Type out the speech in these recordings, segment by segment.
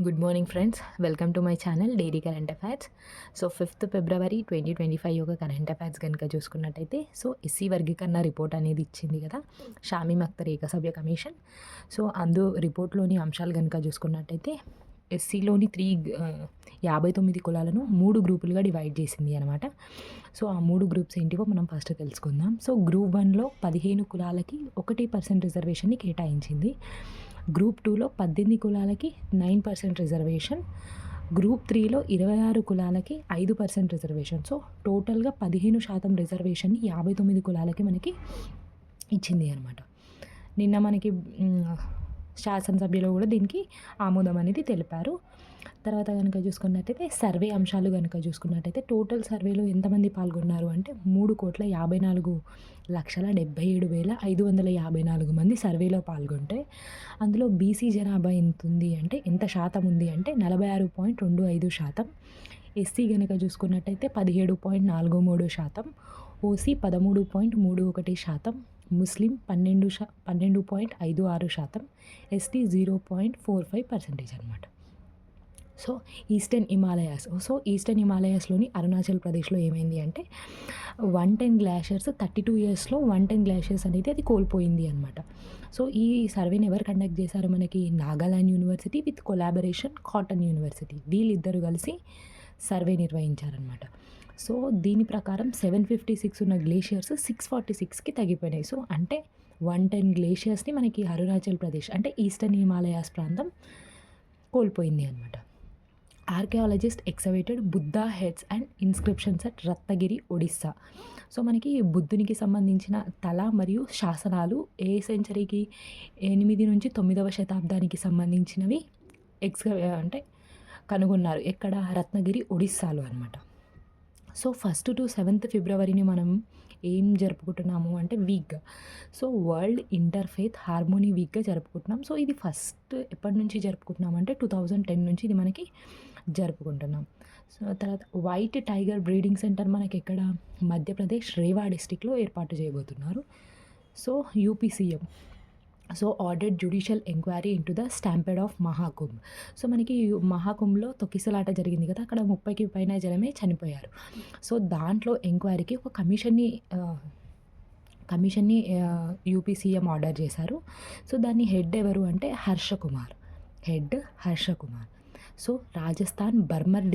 Good morning friends, welcome to my channel daily current affairs. So 5th ఫిబ్రవరి 2025 యొక్క current affairs కనుక చూసుకున్నట్టయితే, so SC వర్గీకరణ report అనేది ఇచ్చింది కదా షామీమ్ అఖ్తర్ ఏకసభ్య కమిషన్. సో రిపోర్ట్లోని అంశాలు కనుక చూసుకున్నట్టయితే, ఎస్సీలోని 59 కులాలను 3 గ్రూపులుగా డివైడ్ చేసింది అనమాట. సో ఆ 3 గ్రూప్స్ ఏంటివో మనం ఫస్ట్ తెలుసుకుందాం. సో గ్రూప్ 1లో 15 కులాలకి 1% రిజర్వేషన్ని కేటాయించింది. గ్రూప్ 2లో 18 కులాలకి 9% రిజర్వేషన్. గ్రూప్ 3లో 26 కులాలకి 5% రిజర్వేషన్. సో టోటల్గా 15% రిజర్వేషన్ని 59 కులాలకి మనకి ఇచ్చింది అనమాట. నిన్న మనకి శాసనసభ్యులు కూడా దీనికి ఆమోదం అనేది తెలిపారు. తర్వాత కనుక చూసుకున్నట్టయితే సర్వే అంశాలు కనుక చూసుకున్నట్టయితే, టోటల్ సర్వేలో ఎంతమంది పాల్గొన్నారు అంటే 3,54,77,554 మంది సర్వేలో పాల్గొంటే, అందులో బీసీ జనాభా ఎంత ఉంది అంటే, ఎంత శాతం ఉంది అంటే 46.25%. ఎస్సీ కనుక చూసుకున్నట్టయితే 17.43%, ఓసీ 13.31%, ముస్లిం 12.56%, ఎస్టీ 0.45% అనమాట. సో ఈస్టర్న్ హిమాలయాస్లోని అరుణాచల్ ప్రదేశ్లో ఏమైంది అంటే, 110 గ్లాషియర్స్ 32 ఇయర్స్లో 110 గ్లాషియర్స్ అనేది అది కోల్పోయింది అనమాట. సో ఈ సర్వేని ఎవరు కండక్ట్ చేశారు మనకి? Nagaland university with collaboration cotton university, వీళ్ళిద్దరు కలిసి సర్వే నిర్వహించారనమాట. సో దీని ప్రకారం 756 ఉన్న గ్లేషియర్స్ 646కి తగ్గిపోయినాయి. సో అంటే 110 గ్లేషియర్స్ని మనకి అరుణాచల్ ప్రదేశ్ అంటే ఈస్టర్న్ హిమాలయాస్ ప్రాంతం కోల్పోయింది అనమాట. Archaeologist excavated Buddha heads and inscriptions at Ratnagiri, Odisha. So మనకి బుద్ధునికి సంబంధించిన తల మరియు శాసనాలు ఏ సెంచరీకి 8 నుంచి 9వ శతాబ్దానికి సంబంధించినవి అంటే కనుగొన్నారు. ఎక్కడ? రత్నగిరి, ఒడిస్సాలో అనమాట. సో 1st to 7th ఫిబ్రవరిని మనం ఏం జరుపుకుంటున్నాము అంటే వీక్గా, సో వరల్డ్ ఇంటర్ఫెయిత్ హార్మోనీ వీక్గా జరుపుకుంటున్నాం. సో ఇది ఫస్ట్ ఎప్పటి నుంచి జరుపుకుంటున్నాం అంటే 2010 నుంచి ఇది మనకి జరుపుకుంటున్నాం. సో తర్వాత వైట్ టైగర్ బ్రీడింగ్ సెంటర్ మనకి ఎక్కడ? మధ్యప్రదేశ్ రేవా డిస్టిక్లో ఏర్పాటు చేయబోతున్నారు. So UP CM ordered judicial enquiry into the stampede of Mahakumbh. So మనకి మహాకుంభ్లో తొక్కిసలాట జరిగింది కదా, అక్కడ 30కి పైన జనమే చనిపోయారు. సో దాంట్లో ఎంక్వైరీకి ఒక కమిషన్ని యూపీ సీఎం ఆర్డర్ చేశారు. సో దాన్ని హెడ్ ఎవరు అంటే Harsha Kumar. So Rajasthan Barmer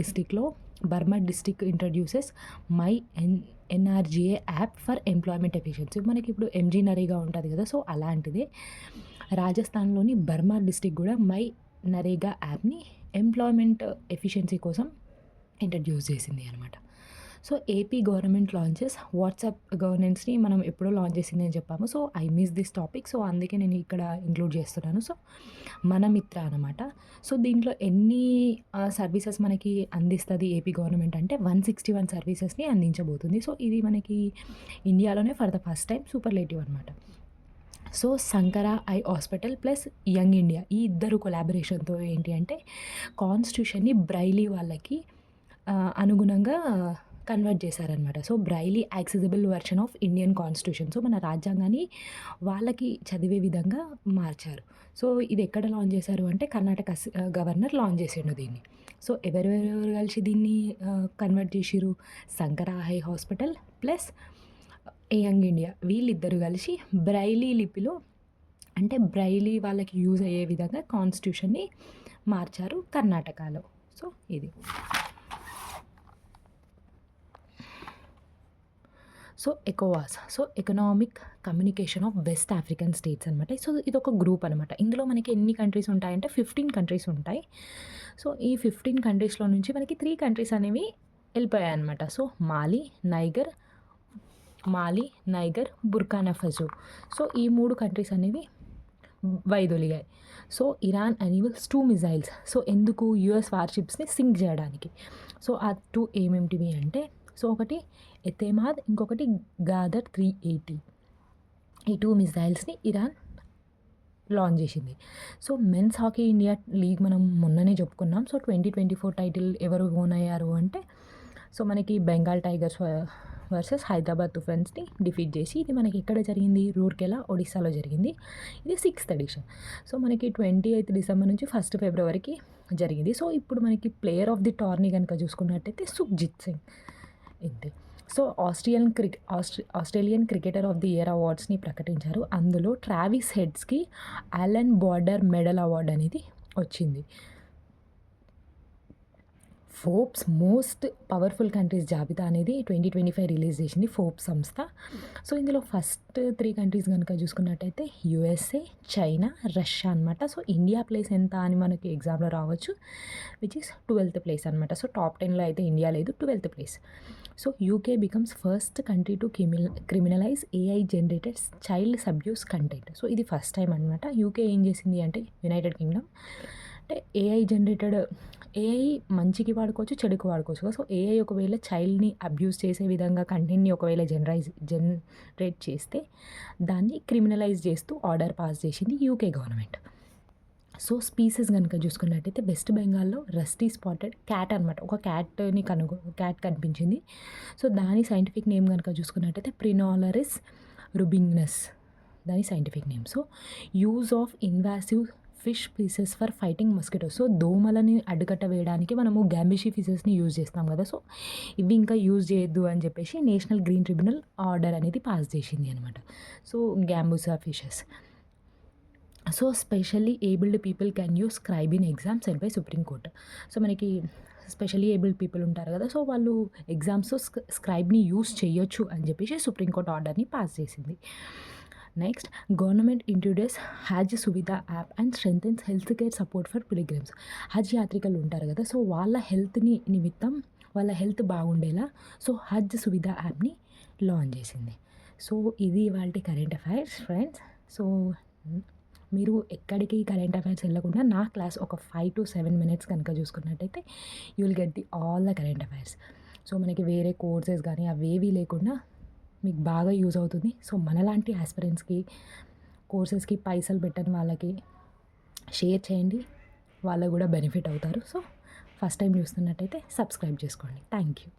district introduces my NRGA app for employment efficiency. మనకి ఇప్పుడు ఎంజీ నరేగా ఉంటుంది కదా, సో అలాంటిదే రాజస్థాన్లోని బర్మర్ డిస్టిక్ కూడా మై నరేగా యాప్ని ఎంప్లాయ్మెంట్ ఎఫిషియన్సీ కోసం ఇంట్రడ్యూస్ చేసింది అనమాట. So AP government launches WhatsApp గవర్నెన్స్ని మనం ఎప్పుడో లాంచ్ చేసింది అని చెప్పాము. So I miss this topic, so అందుకే నేను ఇక్కడ ఇంక్లూడ్ చేస్తున్నాను. సో మన మిత్ర అనమాట. సో దీంట్లో ఎన్ని సర్వీసెస్ మనకి అందిస్తుంది ఏపీ గవర్నమెంట్ అంటే 161 సర్వీసెస్ని అందించబోతుంది. సో ఇది మనకి ఇండియాలోనే for the first time superlative అనమాట. So Shankara eye hospital plus young India, ఈ ఇద్దరు కొలాబరేషన్తో ఏంటి అంటే కాన్స్టిట్యూషన్ని బ్రైలీ వాళ్ళకి అనుగుణంగా కన్వర్ట్ చేశారనమాట. So Braille accessible version of Indian constitution. So మన రాజ్యాంగాన్ని వాళ్ళకి చదివే విధంగా మార్చారు. సో ఇది ఎక్కడ లాంచ్ చేశారు అంటే కర్ణాటక గవర్నర్ లాంచ్ చేసిండు దీన్ని. సో ఎవరెవరు కలిసి దీన్ని కన్వర్ట్ చేసిరు? Shankara eye hospital plus young India, వీళ్ళిద్దరు కలిసి బ్రైలీ లిపిలో అంటే బ్రైలీ వాళ్ళకి యూజ్ అయ్యే విధంగా కాన్స్టిట్యూషన్ని మార్చారు కర్ణాటకలో. సో ఇది. సో ఎకోవాస్, economic communication of West African states అనమాట. సో ఇది ఒక గ్రూప్ అనమాట. ఇందులో మనకి ఎన్ని కంట్రీస్ ఉంటాయంటే 15 కంట్రీస్ ఉంటాయి. సో ఈ 15 కంట్రీస్లో నుంచి మనకి 3 కంట్రీస్ అనేవి వెళ్ళిపోయాయి అనమాట. So Mali, Niger, Burkina Faso. So ఈ 3 కంట్రీస్ అనేవి వైదొలిగాయి. So Iran enables 2 missiles. So ఎందుకు? యుఎస్ వార్షిప్స్ని సింక్ చేయడానికి. సో ఆ 2 ఏమేమిటివి అంటే, సో ఒకటి ఎతేమాద్, ఇంకొకటి గాదర్ 380. ఈ 2 మిజైల్స్ని ఇరాన్ లాంచ్ చేసింది. So men's hockey India league మనం మొన్ననే చెప్పుకున్నాం. సో 2024 టైటిల్ ఎవరు ఓన్ అయ్యారు అంటే, సో మనకి బెంగాల్ టైగర్స్ వర్సెస్ హైదరాబాద్ తుఫాన్స్ని డిఫీట్ చేసి, ఇది మనకి ఎక్కడ జరిగింది, రూర్కెలా, ఒడిస్సాలో జరిగింది. ఇది 6th ఎడిషన్. సో మనకి 28th డిసెంబర్ నుంచి 1st ఫిబ్రవరికి జరిగింది. సో ఇప్పుడు మనకి ప్లేయర్ ఆఫ్ ది టోర్నీ కనుక చూసుకున్నట్టయితే సుఖ్జిత్ సింగ్ ఇంతే. So Australian cricketer of the year అవార్డ్స్ని ప్రకటించారు. అందులో ట్రావిస్ హెడ్స్కి అలెన్ బార్డర్ మెడల్ అవార్డ్ అనేది వచ్చింది. ఫోర్బ్స్ మోస్ట్ పవర్ఫుల్ కంట్రీస్ జాబితా అనేది 2025 రిలీజ్ చేసింది ఫోర్బ్స్ సంస్థ. సో ఇందులో ఫస్ట్ 3 కంట్రీస్ కనుక చూసుకున్నట్టయితే యూఎస్ఏ, చైనా, రష్యా అనమాట. సో ఇండియా ప్లేస్ ఎంత అని మనకి ఎగ్జామ్లో రావచ్చు, విచ్ ఈస్ 12th ప్లేస్ అనమాట. సో టాప్ 10లో అయితే ఇండియా లేదు, 12th place. So UK becomes first country to criminalise AI generated child abuse content. So ఇది ఫస్ట్ టైం అనమాట. యూకే ఏం చేసింది అంటే, యునైటెడ్ కింగ్డమ్ అంటే ఏఐ మంచికి వాడుకోవచ్చు, చెడుకు వాడుకోవచ్చు. సో ఏఐ ఒకవేళ చైల్డ్ని అబ్యూస్ చేసే విధంగా కంటెంట్ని ఒకవేళ జనరేట్ చేస్తే దాన్ని క్రిమినలైజ్ చేస్తూ ఆర్డర్ పాస్ చేసింది యూకే గవర్నమెంట్. సో స్పీసెస్ కనుక చూసుకున్నట్టయితే వెస్ట్ బెంగాల్లో రస్టీ స్పాటెడ్ క్యాట్ అనమాట. ఒక క్యాట్ కనిపించింది. సో దాని సైంటిఫిక్ నేమ్ కనుక చూసుకున్నట్టయితే ప్రినాలరిస్ రుబింగ్నస్ దాని scientific name. So use of invasive fish pieces for fighting mosquitoes. So దోమలని అడ్డుకట్ట వేయడానికి మనము గ్యాంబిషీ ఫిషెస్ని యూజ్ చేస్తాం కదా. సో ఇవి ఇంకా యూజ్ చేయొద్దు అని చెప్పేసి నేషనల్ గ్రీన్ ట్రిబ్యునల్ ఆర్డర్ అనేది పాస్ చేసింది అనమాట. So gambusia fishes. So specially abled people can use scribe in exam set by Supreme Court. So మనకి స్పెషల్లీ ఏబుల్డ్ పీపుల్ ఉంటారు కదా, సో వాళ్ళు ఎగ్జామ్స్లో స్క్రైబ్ని యూస్ చేయొచ్చు అని చెప్పేసి సుప్రీంకోర్టు ఆర్డర్ని పాస్ చేసింది. Next, government introduce Hajj Suvidha app and strengthens health care support for pilgrims. హజ్ యాత్రికులు ఉంటారు కదా, సో వాళ్ళ హెల్త్ని నిమిత్తం వాళ్ళ హెల్త్ బాగుండేలా సో హజ్ సువిధా యాప్ని లాంచ్ చేసింది. సో ఇది వాళ్ళ కరెంట్ అఫైర్స్ ఫ్రెండ్స్. సో మీరు ఎక్కడికి కరెంట్ అఫైర్స్ వెళ్ళకుండా నా క్లాస్ ఒక 5 to 7 minutes కనుక చూసుకున్నట్టయితే you will get all the current affairs. So మనకి వేరే కోర్సెస్ కానీ అవేవి లేకుండా మీకు బాగా యూజ్ అవుతుంది. సో మనలాంటి ఆస్పిరెంట్స్కి, కోర్సెస్కి పైసలు పెట్టని వాళ్ళకి షేర్ చేయండి, వాళ్ళు కూడా బెనిఫిట్ అవుతారు. సో ఫస్ట్ టైం చూస్తున్నట్టయితే సబ్స్క్రైబ్ చేసుకోండి. Thank you.